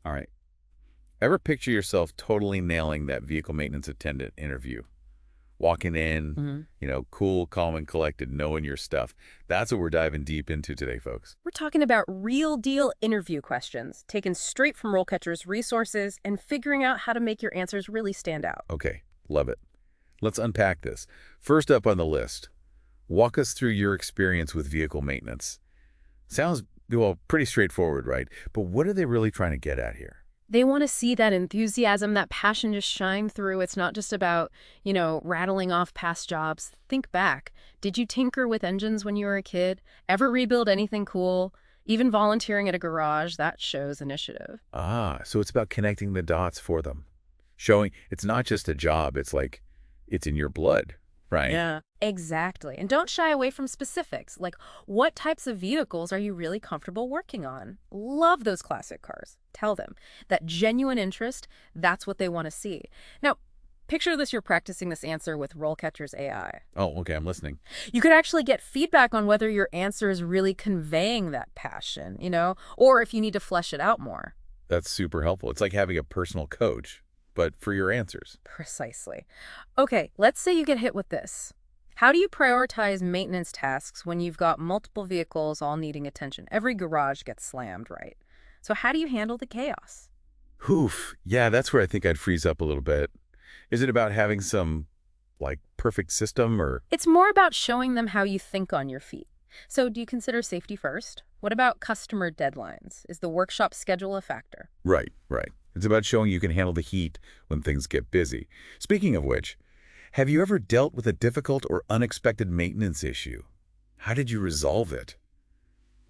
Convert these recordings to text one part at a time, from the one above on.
All right. Ever picture yourself totally nailing that vehicle maintenance attendant interview? Walking in, hmm cool, calm, and collected, knowing your stuff. That's what we're diving deep into today, folks. We're talking about real deal interview questions taken straight from RoleCatcher's resources and figuring out how to make your answers really stand out. Okay, love it. Let's unpack this. First up on the list, walk us through your experience with vehicle maintenance. Sounds, well, pretty straightforward, right? But what are they really trying to get at here? They want to see that enthusiasm, that passion just shine through. It's not just about, rattling off past jobs. Think back. Did you tinker with engines when you were a kid? Ever rebuild anything cool? Even volunteering at a garage, that shows initiative. Ah, so it's about connecting the dots for them. Showing it's not just a job, it's like it's in your blood, right? Yeah. Exactly. And don't shy away from specifics, like what types of vehicles are you really comfortable working on? Love those classic cars. Tell them that genuine interest, that's what they want to see. Now, picture this, you're practicing this answer with RoleCatcher's AI. Oh, okay, I'm listening. You could actually get feedback on whether your answer is really conveying that passion, or if you need to flesh it out more. That's super helpful. It's like having a personal coach, but for your answers. Precisely. Okay, let's say you get hit with this. How do you prioritize maintenance tasks when you've got multiple vehicles all needing attention? Every garage gets slammed, right? So how do you handle the chaos? Oof. Yeah, that's where I think I'd freeze up a little bit. Is it about having some, like, perfect system or? It's more about showing them how you think on your feet. So do you consider safety first? What about customer deadlines? Is the workshop schedule a factor? Right, right. It's about showing you can handle the heat when things get busy. Speaking of which, have you ever dealt with a difficult or unexpected maintenance issue? How did you resolve it?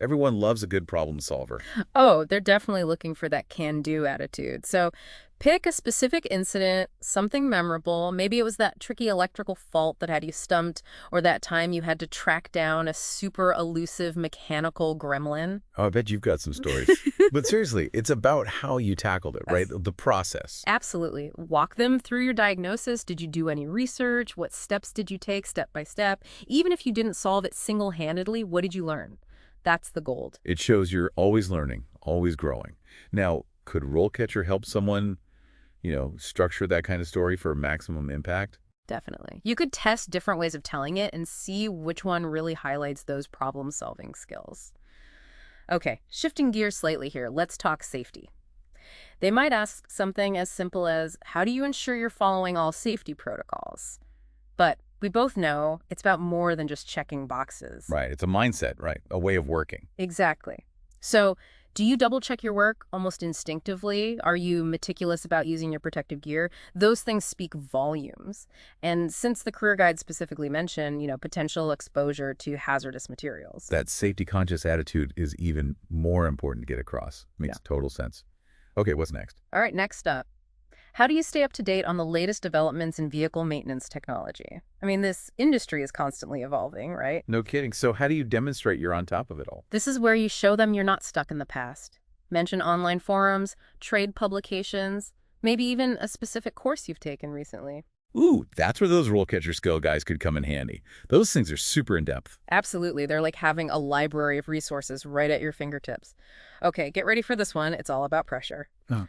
Everyone loves a good problem solver. Oh, they're definitely looking for that can-do attitude. So pick a specific incident, something memorable. Maybe it was that tricky electrical fault that had you stumped, or that time you had to track down a super elusive mechanical gremlin. Oh, I bet you've got some stories. But seriously, it's about how you tackled it, right? Yes. The process. Absolutely. Walk them through your diagnosis. Did you do any research? What steps did you take step by step? Even if you didn't solve it single-handedly, what did you learn? That's the gold. It shows you're always learning, always growing. Now, could RoleCatcher help someone, structure that kind of story for maximum impact? Definitely. You could test different ways of telling it and see which one really highlights those problem-solving skills. Okay, shifting gears slightly here, let's talk safety. They might ask something as simple as, how do you ensure you're following all safety protocols? But we both know it's about more than just checking boxes. Right. It's a mindset, right? A way of working. Exactly. So, do you double check your work almost instinctively? Are you meticulous about using your protective gear? Those things speak volumes. And since the career guide specifically mentioned, potential exposure to hazardous materials. That safety conscious attitude is even more important to get across. Yeah. Makes total sense. Okay, what's next? All right, next up. How do you stay up to date on the latest developments in vehicle maintenance technology? I mean, this industry is constantly evolving, right? No kidding. So how do you demonstrate you're on top of it all? This is where you show them you're not stuck in the past. Mention online forums, trade publications, maybe even a specific course you've taken recently. Ooh, that's where those RoleCatcher skill guys could come in handy. Those things are super in-depth. Absolutely. They're like having a library of resources right at your fingertips. Okay, get ready for this one. It's all about pressure. Oh.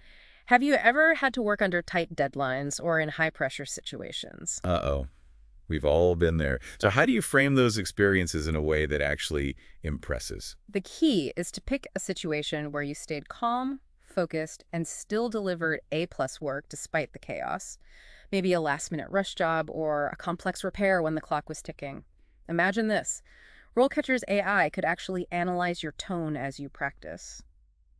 Have you ever had to work under tight deadlines or in high-pressure situations? Uh-oh. We've all been there. So how do you frame those experiences in a way that actually impresses? The key is to pick a situation where you stayed calm, focused, and still delivered A-plus work despite the chaos. Maybe a last-minute rush job or a complex repair when the clock was ticking. Imagine this. RoleCatcher's AI could actually analyze your tone as you practice.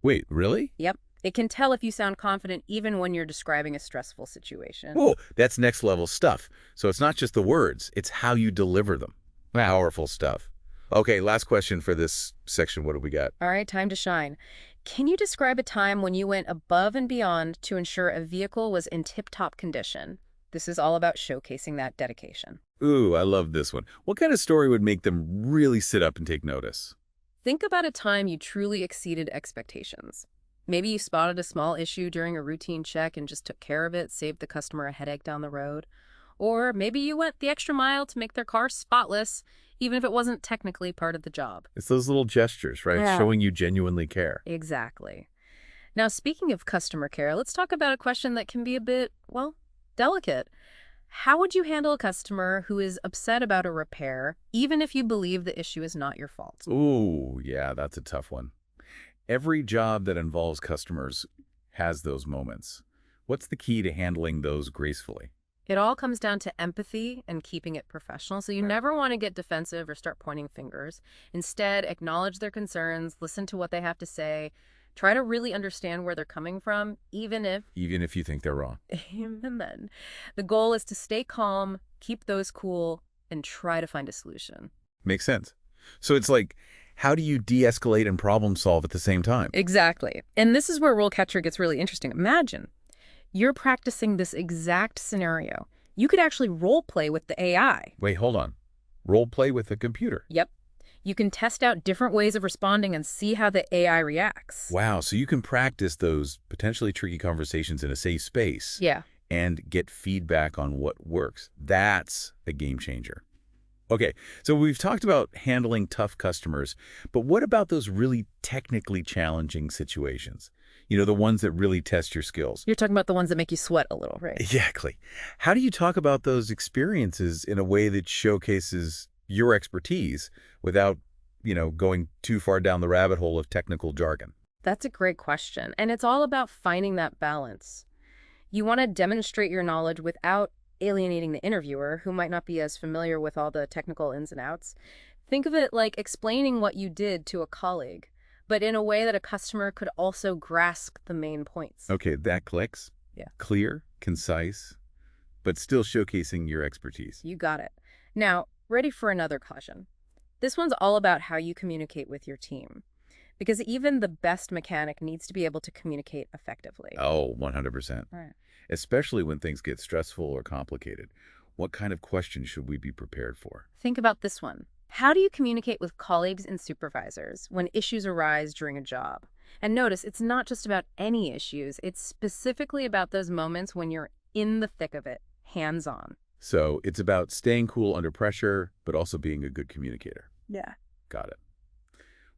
Wait, really? Yep. It can tell if you sound confident even when you're describing a stressful situation. Whoa, that's next level stuff. So it's not just the words, it's how you deliver them. Powerful stuff. Okay, last question for this section. What do we got? All right, time to shine. Can you describe a time when you went above and beyond to ensure a vehicle was in tip-top condition? This is all about showcasing that dedication. Ooh, I love this one. What kind of story would make them really sit up and take notice? Think about a time you truly exceeded expectations. Maybe you spotted a small issue during a routine check and just took care of it, saved the customer a headache down the road. Or maybe you went the extra mile to make their car spotless, even if it wasn't technically part of the job. It's those little gestures, right? Yeah. Showing you genuinely care. Exactly. Now, speaking of customer care, let's talk about a question that can be a bit, well, delicate. How would you handle a customer who is upset about a repair, even if you believe the issue is not your fault? Ooh, yeah, that's a tough one. Every job that involves customers has those moments. What's the key to handling those gracefully? It all comes down to empathy and keeping it professional. So you Right. never want to get defensive or start pointing fingers. Instead, acknowledge their concerns, listen to what they have to say, try to really understand where they're coming from, even if, Even if you think they're wrong. even then, the goal is to stay calm, keep those cool, and try to find a solution. Makes sense. So it's like, how do you de-escalate and problem solve at the same time? Exactly. And this is where RoleCatcher gets really interesting. Imagine you're practicing this exact scenario. You could actually role play with the AI. Wait, hold on. Role play with the computer. Yep. You can test out different ways of responding and see how the AI reacts. Wow, so you can practice those potentially tricky conversations in a safe space Yeah. and get feedback on what works. That's a game changer. Okay, so we've talked about handling tough customers, but what about those really technically challenging situations? You know, the ones that really test your skills. You're talking about the ones that make you sweat a little, right? Exactly. How do you talk about those experiences in a way that showcases your expertise without, going too far down the rabbit hole of technical jargon? That's a great question. And it's all about finding that balance. You want to demonstrate your knowledge without alienating the interviewer, who might not be as familiar with all the technical ins and outs. Think of it like explaining what you did to a colleague, but in a way that a customer could also grasp the main points. Okay, that clicks. Yeah. Clear, concise, but still showcasing your expertise. You got it. Now, ready for another caution. This one's all about how you communicate with your team, because even the best mechanic needs to be able to communicate effectively. Oh, 100%. Right. Especially when things get stressful or complicated. What kind of questions should we be prepared for? Think about this one. How do you communicate with colleagues and supervisors when issues arise during a job? And notice, it's not just about any issues. It's specifically about those moments when you're in the thick of it, hands-on. So it's about staying cool under pressure, but also being a good communicator. Yeah. Got it.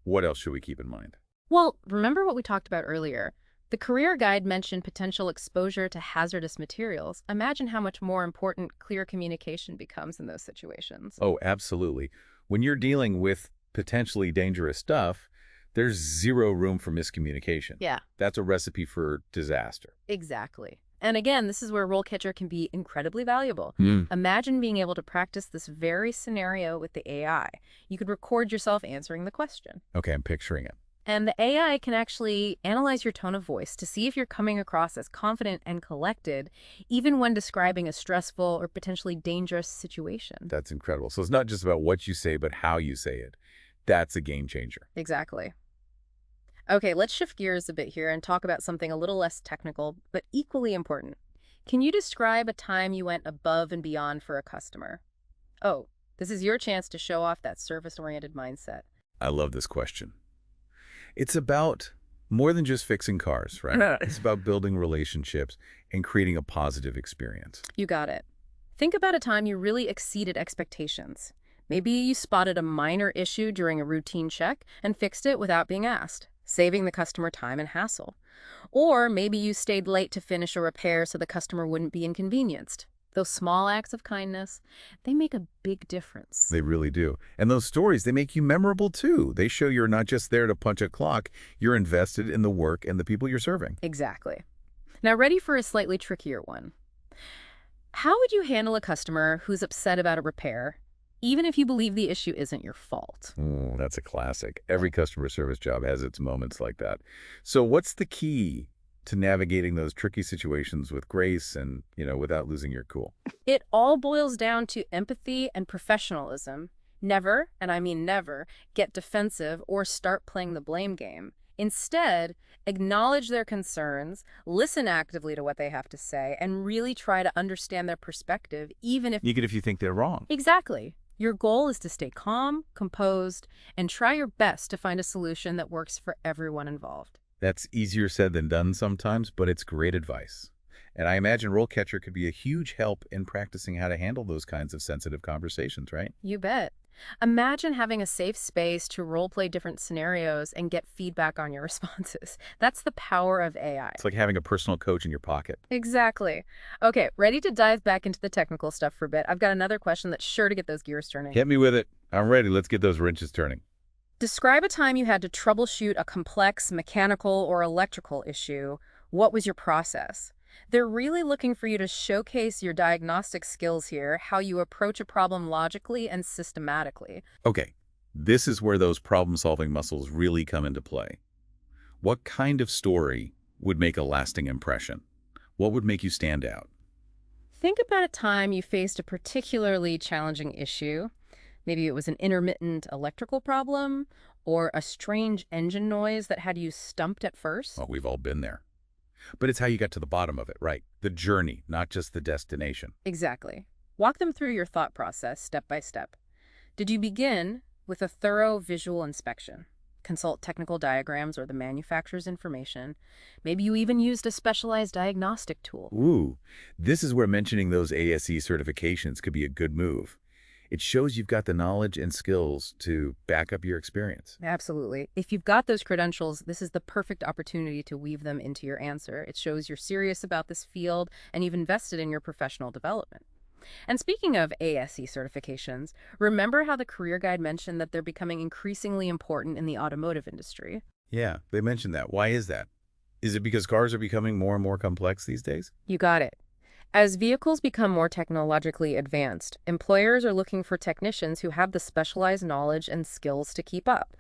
What else should we keep in mind? Well, remember what we talked about earlier? The career guide mentioned potential exposure to hazardous materials. Imagine how much more important clear communication becomes in those situations. Oh, absolutely. When you're dealing with potentially dangerous stuff, there's zero room for miscommunication. Yeah, That's a recipe for disaster. exactly. And again, this is where RoleCatcher can be incredibly valuable. Mm. Imagine being able to practice this very scenario with the AI. You could record yourself answering the question. Okay, I'm picturing it. And the AI can actually analyze your tone of voice to see if you're coming across as confident and collected, even when describing a stressful or potentially dangerous situation. That's incredible. So it's not just about what you say, but how you say it. That's a game changer. Exactly. Okay, let's shift gears a bit here and talk about something a little less technical, but equally important. Can you describe a time you went above and beyond for a customer? Oh, this is your chance to show off that service-oriented mindset. I love this question. It's about more than just fixing cars, right? It's about building relationships and creating a positive experience. You got it. Think about a time you really exceeded expectations. Maybe you spotted a minor issue during a routine check and fixed it without being asked, saving the customer time and hassle. Or maybe you stayed late to finish a repair so the customer wouldn't be inconvenienced. Those small acts of kindness, they make a big difference. They really do. And those stories, they make you memorable too. They show you're not just there to punch a clock, you're invested in the work and the people you're serving. Exactly. Now, ready for a slightly trickier one. How would you handle a customer who's upset about a repair, even if you believe the issue isn't your fault? Oh, that's a classic. Every customer service job has its moments like that. So what's the key to navigating those tricky situations with grace and, without losing your cool? It all boils down to empathy and professionalism. Never, and I mean never, get defensive or start playing the blame game. Instead, acknowledge their concerns, listen actively to what they have to say, and really try to understand their perspective, even Even if you think they're wrong. Exactly. Your goal is to stay calm, composed, and try your best to find a solution that works for everyone involved. That's easier said than done sometimes, but it's great advice. And I imagine RoleCatcher could be a huge help in practicing how to handle those kinds of sensitive conversations, right? You bet. Imagine having a safe space to role-play different scenarios and get feedback on your responses. That's the power of AI. It's like having a personal coach in your pocket. Exactly. Okay, ready to dive back into the technical stuff for a bit? I've got another question that's sure to get those gears turning. Hit me with it. I'm ready. Let's get those wrenches turning. Describe a time you had to troubleshoot a complex mechanical or electrical issue. What was your process? They're really looking for you to showcase your diagnostic skills here, how you approach a problem logically and systematically. Okay, this is where those problem-solving muscles really come into play. What kind of story would make a lasting impression? What would make you stand out? Think about a time you faced a particularly challenging issue. Maybe it was an intermittent electrical problem or a strange engine noise that had you stumped at first. Well, we've all been there. But it's how you got to the bottom of it, right? The journey, not just the destination. Exactly. Walk them through your thought process step by step. Did you begin with a thorough visual inspection? Consult technical diagrams or the manufacturer's information. Maybe you even used a specialized diagnostic tool. Ooh, this is where mentioning those ASE certifications could be a good move. It shows you've got the knowledge and skills to back up your experience. Absolutely. If you've got those credentials, this is the perfect opportunity to weave them into your answer. It shows you're serious about this field and you've invested in your professional development. And speaking of ASE certifications, remember how the career guide mentioned that they're becoming increasingly important in the automotive industry? Yeah, they mentioned that. Why is that? Is it because cars are becoming more and more complex these days? You got it. As vehicles become more technologically advanced, employers are looking for technicians who have the specialized knowledge and skills to keep up.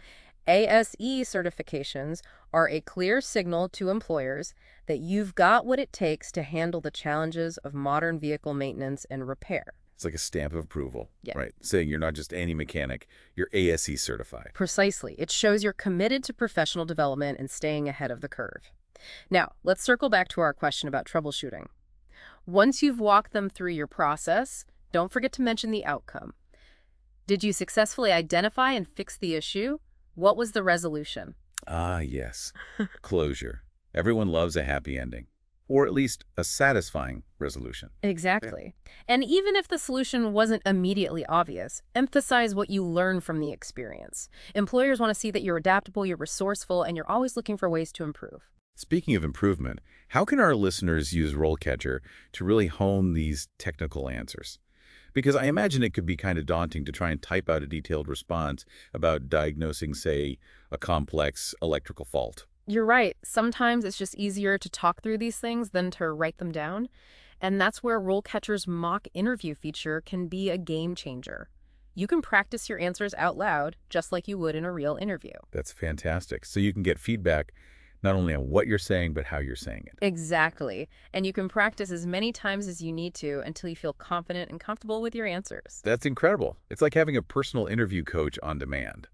ASE certifications are a clear signal to employers that you've got what it takes to handle the challenges of modern vehicle maintenance and repair. It's like a stamp of approval, Yeah. right? Saying you're not just any mechanic, you're ASE certified. Precisely. It shows you're committed to professional development and staying ahead of the curve. Now, let's circle back to our question about troubleshooting. Once you've walked them through your process, don't forget to mention the outcome. Did you successfully identify and fix the issue? What was the resolution? Ah, yes. Closure. Everyone loves a happy ending, or at least a satisfying resolution. Exactly. And even if the solution wasn't immediately obvious, emphasize what you learned from the experience. Employers want to see that you're adaptable, you're resourceful, and you're always looking for ways to improve. Speaking of improvement, how can our listeners use RoleCatcher to really hone these technical answers? Because I imagine it could be kind of daunting to try and type out a detailed response about diagnosing, say, a complex electrical fault. You're right. Sometimes it's just easier to talk through these things than to write them down. And that's where RoleCatcher's mock interview feature can be a game changer. You can practice your answers out loud, just like you would in a real interview. That's fantastic. So you can get feedback not only on what you're saying, but how you're saying it. Exactly. And you can practice as many times as you need to until you feel confident and comfortable with your answers. That's incredible. It's like having a personal interview coach on demand.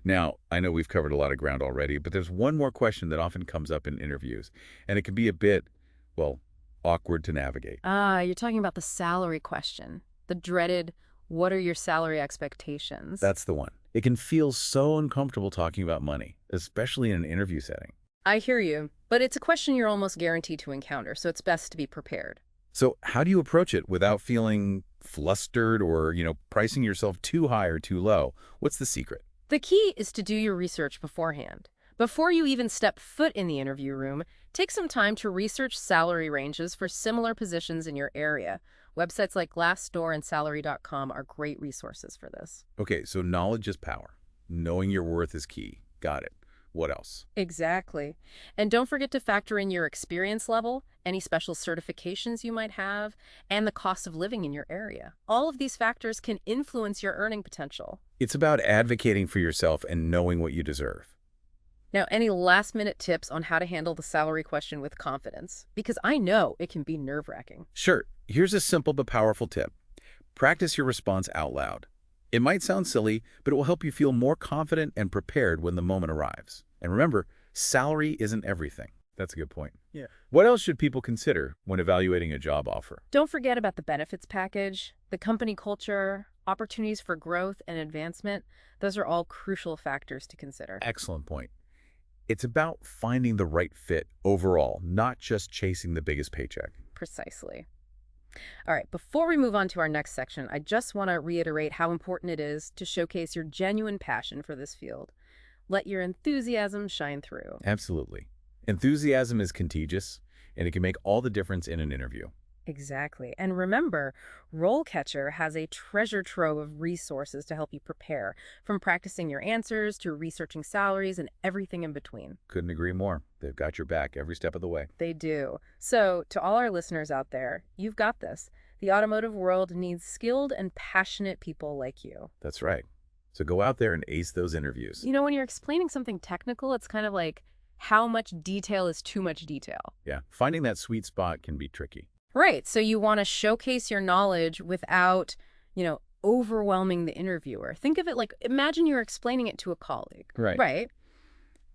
Now, I know we've covered a lot of ground already, but there's one more question that often comes up in interviews, and it can be a bit, well, awkward to navigate. You're talking about the salary question. The dreaded, what are your salary expectations? That's the one. It can feel so uncomfortable talking about money, especially in an interview setting. I hear you, but it's a question you're almost guaranteed to encounter, so it's best to be prepared. So how do you approach it without feeling flustered or, pricing yourself too high or too low? What's the secret? The key is to do your research beforehand. Before you even step foot in the interview room, take some time to research salary ranges for similar positions in your area. Websites like Glassdoor and Salary.com are great resources for this. Okay, so knowledge is power. Knowing your worth is key. Got it. What else? Exactly. And don't forget to factor in your experience level, any special certifications you might have, and the cost of living in your area. All of these factors can influence your earning potential. It's about advocating for yourself and knowing what you deserve. Now, any last-minute tips on how to handle the salary question with confidence? Because I know it can be nerve-wracking. Sure. Here's a simple but powerful tip. Practice your response out loud. It might sound silly, but it will help you feel more confident and prepared when the moment arrives. And remember, salary isn't everything. That's a good point. Yeah. What else should people consider when evaluating a job offer? Don't forget about the benefits package, the company culture, opportunities for growth and advancement. Those are all crucial factors to consider. Excellent point. It's about finding the right fit overall, not just chasing the biggest paycheck. Precisely. All right, before we move on to our next section, I just want to reiterate how important it is to showcase your genuine passion for this field. Let your enthusiasm shine through. Absolutely. Enthusiasm is contagious, and it can make all the difference in an interview. Exactly. And remember, RoleCatcher has a treasure trove of resources to help you prepare, from practicing your answers to researching salaries and everything in between. Couldn't agree more. They've got your back every step of the way. They do. So, to all our listeners out there, you've got this. The automotive world needs skilled and passionate people like you. That's right. So go out there and ace those interviews. You know, when you're explaining something technical, it's kind of like how much detail is too much detail. Yeah, finding that sweet spot can be tricky. Right. So you want to showcase your knowledge without, overwhelming the interviewer. Think of it like, imagine you're explaining it to a colleague. Right. Right.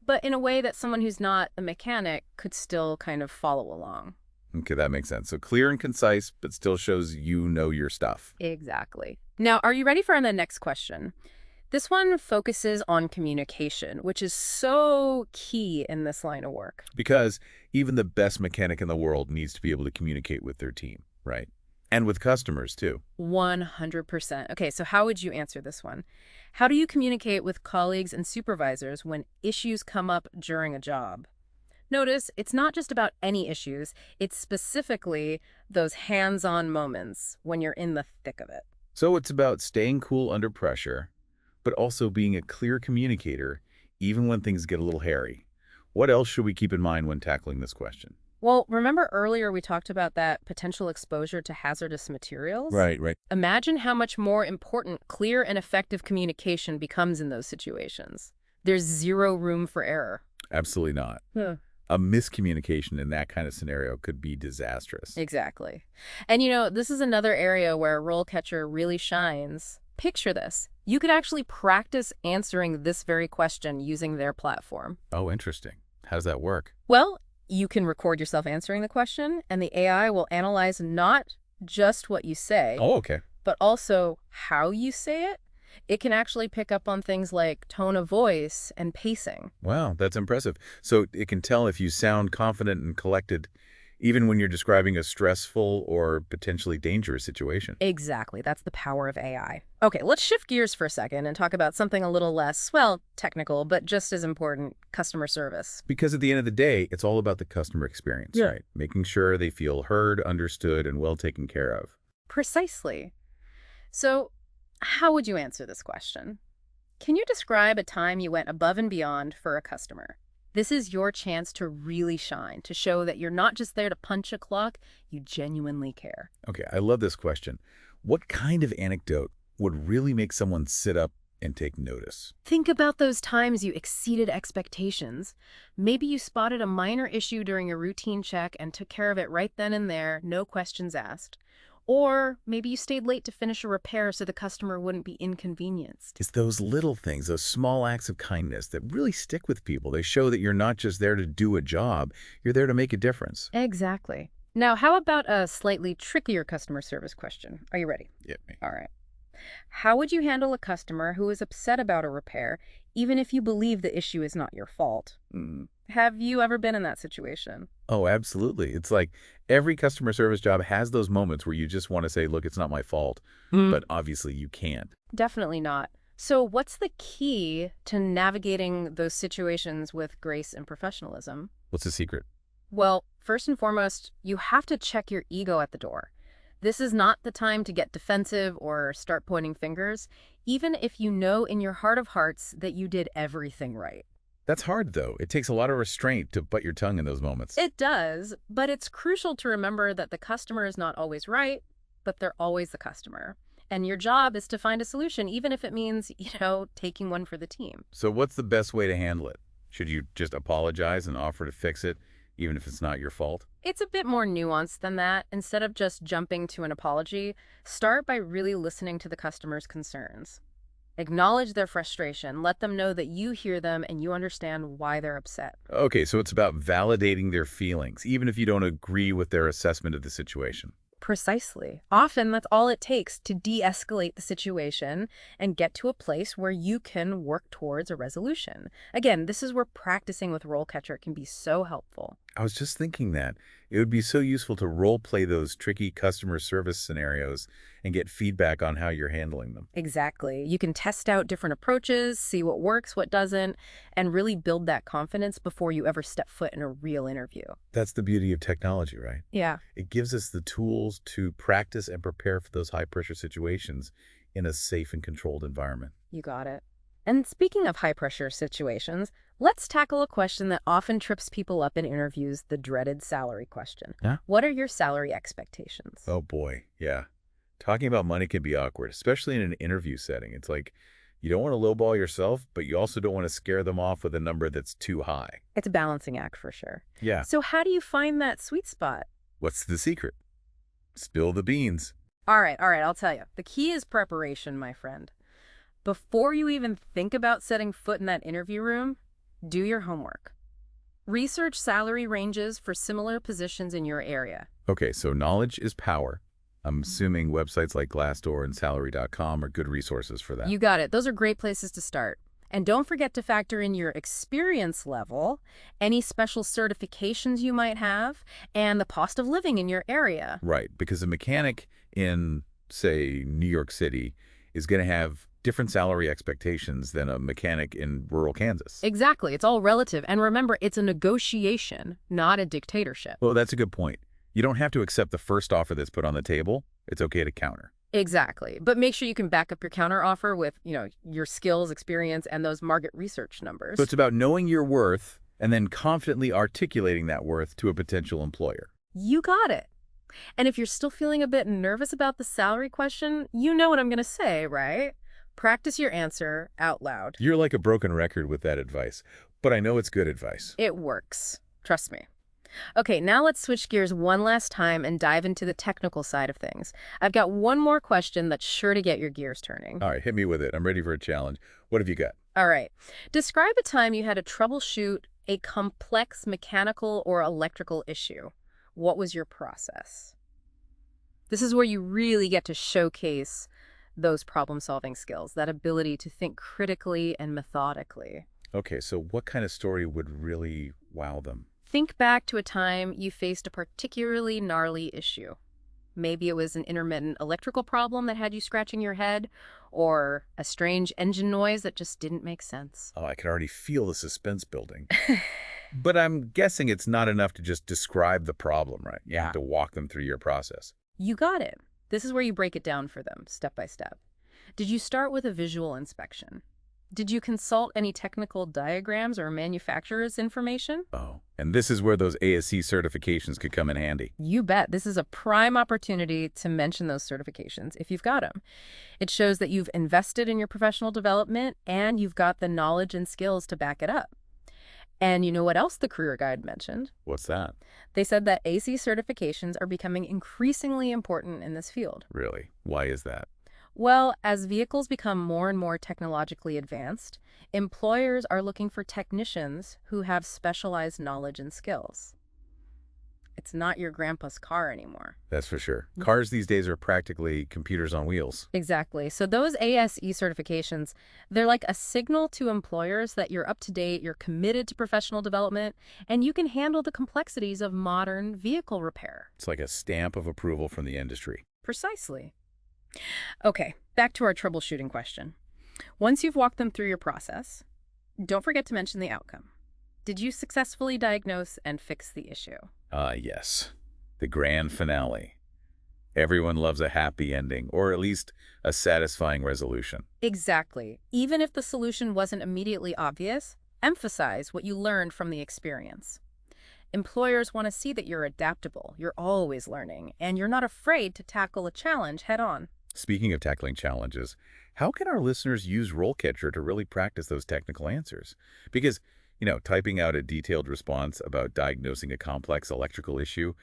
But in a way that someone who's not a mechanic could still kind of follow along. Okay, that makes sense. So clear and concise, but still shows you know your stuff. Exactly. Now, are you ready for the next question? This one focuses on communication, which is so key in this line of work. Because even the best mechanic in the world needs to be able to communicate with their team, right? And with customers, too. 100%. Okay, so how would you answer this one? How do you communicate with colleagues and supervisors when issues come up during a job? Notice, it's not just about any issues. It's specifically those hands-on moments when you're in the thick of it. So it's about staying cool under pressure, but also being a clear communicator, even when things get a little hairy. What else should we keep in mind when tackling this question? Well, remember earlier we talked about that potential exposure to hazardous materials? Right. Imagine how much more important clear and effective communication becomes in those situations. There's zero room for error. Absolutely not. Yeah. A miscommunication in that kind of scenario could be disastrous. Exactly. And this is another area where RoleCatcher really shines. Picture this. You could actually practice answering this very question using their platform. Oh, interesting. How does that work? Well, you can record yourself answering the question, and the AI will analyze not just what you say, Oh, okay. but also how you say it. It can actually pick up on things like tone of voice and pacing. Wow, that's impressive. So it can tell if you sound confident and collected, even when you're describing a stressful or potentially dangerous situation. Exactly. That's the power of AI. Okay, let's shift gears for a second and talk about something a little less, technical, but just as important, customer service. Because at the end of the day, it's all about the customer experience, Yeah. right? Making sure they feel heard, understood, and well taken care of. Precisely. So, how would you answer this question? Can you describe a time you went above and beyond for a customer? This is your chance to really shine, to show that you're not just there to punch a clock, you genuinely care. Okay, I love this question. What kind of anecdote would really make someone sit up and take notice? Think about those times you exceeded expectations. Maybe you spotted a minor issue during a routine check and took care of it right then and there, no questions asked. Or maybe you stayed late to finish a repair so the customer wouldn't be inconvenienced. It's those little things, those small acts of kindness that really stick with people. They show that you're not just there to do a job, you're there to make a difference. Exactly. Now, how about a slightly trickier customer service question? Are you ready? Yeah. All right. How would you handle a customer who is upset about a repair, even if you believe the issue is not your fault? Have you ever been in that situation? Oh, absolutely. It's like every customer service job has those moments where you just want to say, look, it's not my fault, but obviously you can't. Definitely not. So what's the key to navigating those situations with grace and professionalism? What's the secret? Well, first and foremost, you have to check your ego at the door. This is not the time to get defensive or start pointing fingers, even if you know in your heart of hearts that you did everything right. That's hard, though. It takes a lot of restraint to butt your tongue in those moments. It does, but it's crucial to remember that the customer is not always right, but they're always the customer. And your job is to find a solution, even if it means, taking one for the team. So what's the best way to handle it? Should you just apologize and offer to fix it, even if it's not your fault? It's a bit more nuanced than that. Instead of just jumping to an apology, start by really listening to the customer's concerns. Acknowledge their frustration. Let them know that you hear them and you understand why they're upset. Okay, so it's about validating their feelings, even if you don't agree with their assessment of the situation. Precisely. Often that's all it takes to de-escalate the situation and get to a place where you can work towards a resolution. Again, this is where practicing with RoleCatcher can be so helpful. I was just thinking that. It would be so useful to role play those tricky customer service scenarios and get feedback on how you're handling them. Exactly. You can test out different approaches, see what works, what doesn't, and really build that confidence before you ever step foot in a real interview. That's the beauty of technology, right? Yeah. It gives us the tools to practice and prepare for those high-pressure situations in a safe and controlled environment. You got it. And speaking of high-pressure situations, let's tackle a question that often trips people up in interviews, the dreaded salary question. Yeah? What are your salary expectations? Oh boy, yeah. Talking about money can be awkward, especially in an interview setting. It's like you don't want to lowball yourself, but you also don't want to scare them off with a number that's too high. It's a balancing act for sure. Yeah. So how do you find that sweet spot? What's the secret? Spill the beans. All right, I'll tell you. The key is preparation, my friend. Before you even think about setting foot in that interview room, do your homework. Research salary ranges for similar positions in your area. Okay, so knowledge is power. I'm assuming websites like Glassdoor and Salary.com are good resources for that. You got it. Those are great places to start. And don't forget to factor in your experience level, any special certifications you might have, and the cost of living in your area. Right, because a mechanic in, say, New York City is going to have different salary expectations than a mechanic in rural Kansas. Exactly. It's all relative. And remember, it's a negotiation, not a dictatorship. Well, that's a good point. You don't have to accept the first offer that's put on the table. It's okay to counter. Exactly. But make sure you can back up your counter offer with, your skills, experience, and those market research numbers. So it's about knowing your worth and then confidently articulating that worth to a potential employer. You got it. And if you're still feeling a bit nervous about the salary question, you know what I'm going to say, right? Practice your answer out loud. You're like a broken record with that advice, but I know it's good advice. It works. Trust me. Okay, now let's switch gears one last time and dive into the technical side of things. I've got one more question that's sure to get your gears turning. All right, hit me with it. I'm ready for a challenge. What have you got? All right. Describe a time you had to troubleshoot a complex mechanical or electrical issue. What was your process? This is where you really get to showcase those problem-solving skills, that ability to think critically and methodically. Okay, so what kind of story would really wow them? Think back to a time you faced a particularly gnarly issue. Maybe it was an intermittent electrical problem that had you scratching your head, or a strange engine noise that just didn't make sense. Oh, I can already feel the suspense building. But I'm guessing it's not enough to just describe the problem, right? You have to walk them through your process. You got it. This is where you break it down for them, step by step. Did you start with a visual inspection? Did you consult any technical diagrams or manufacturer's information? Oh, and this is where those ASC certifications could come in handy. You bet. This is a prime opportunity to mention those certifications if you've got them. It shows that you've invested in your professional development and you've got the knowledge and skills to back it up. And you know what else the career guide mentioned? What's that? They said that AC certifications are becoming increasingly important in this field. Really? Why is that? Well, as vehicles become more and more technologically advanced, employers are looking for technicians who have specialized knowledge and skills. It's not your grandpa's car anymore. That's for sure. Cars these days are practically computers on wheels. Exactly. So those ASE certifications, they're like a signal to employers that you're up to date, you're committed to professional development, and you can handle the complexities of modern vehicle repair. It's like a stamp of approval from the industry. Precisely. Okay, back to our troubleshooting question. Once you've walked them through your process, don't forget to mention the outcome. Did you successfully diagnose and fix the issue? Yes. The grand finale. Everyone loves a happy ending, or at least a satisfying resolution. Exactly. Even if the solution wasn't immediately obvious, emphasize what you learned from the experience. Employers want to see that you're adaptable, you're always learning, and you're not afraid to tackle a challenge head-on. Speaking of tackling challenges, how can our listeners use RoleCatcher to really practice those technical answers? Because, typing out a detailed response about diagnosing a complex electrical issue,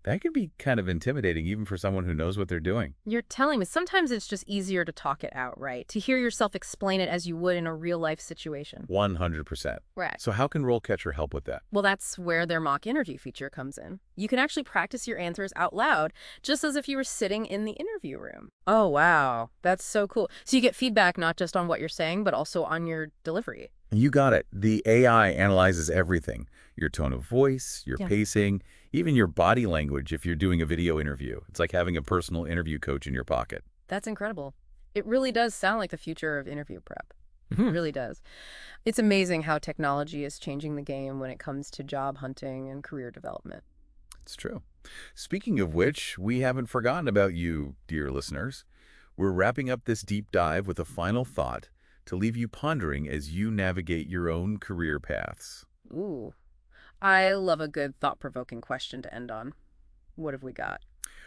that can be kind of intimidating even for someone who knows what they're doing. You're telling me sometimes it's just easier to talk it out, right? To hear yourself explain it as you would in a real-life situation. 100%. Right. So how can RoleCatcher help with that? Well, that's where their mock interview feature comes in. You can actually practice your answers out loud, just as if you were sitting in the interview room. Oh, wow. That's so cool. So you get feedback not just on what you're saying, but also on your delivery. You got it. The AI analyzes everything. Your tone of voice, your Yeah. pacing, even your body language if you're doing a video interview. It's like having a personal interview coach in your pocket. That's incredible. It really does sound like the future of interview prep. It really does. It's amazing how technology is changing the game when it comes to job hunting and career development. It's true. Speaking of which, we haven't forgotten about you, dear listeners. We're wrapping up this deep dive with a final thought to leave you pondering as you navigate your own career paths. Ooh, I love a good thought-provoking question to end on. What have we got?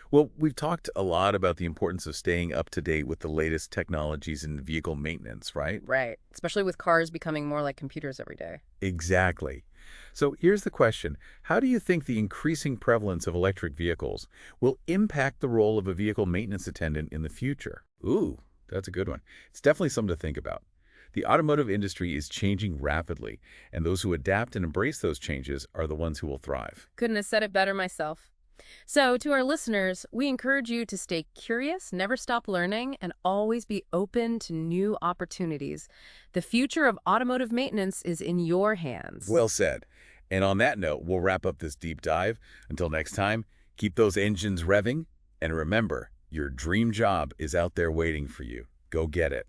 Well, we've talked a lot about the importance of staying up to date with the latest technologies in vehicle maintenance, right? Right, especially with cars becoming more like computers every day. Exactly. So here's the question. How do you think the increasing prevalence of electric vehicles will impact the role of a vehicle maintenance attendant in the future? Ooh, that's a good one. It's definitely something to think about. The automotive industry is changing rapidly, and those who adapt and embrace those changes are the ones who will thrive. Couldn't have said it better myself. So, to our listeners, we encourage you to stay curious, never stop learning, and always be open to new opportunities. The future of automotive maintenance is in your hands. Well said. And on that note, we'll wrap up this deep dive. Until next time, keep those engines revving, and remember, your dream job is out there waiting for you. Go get it.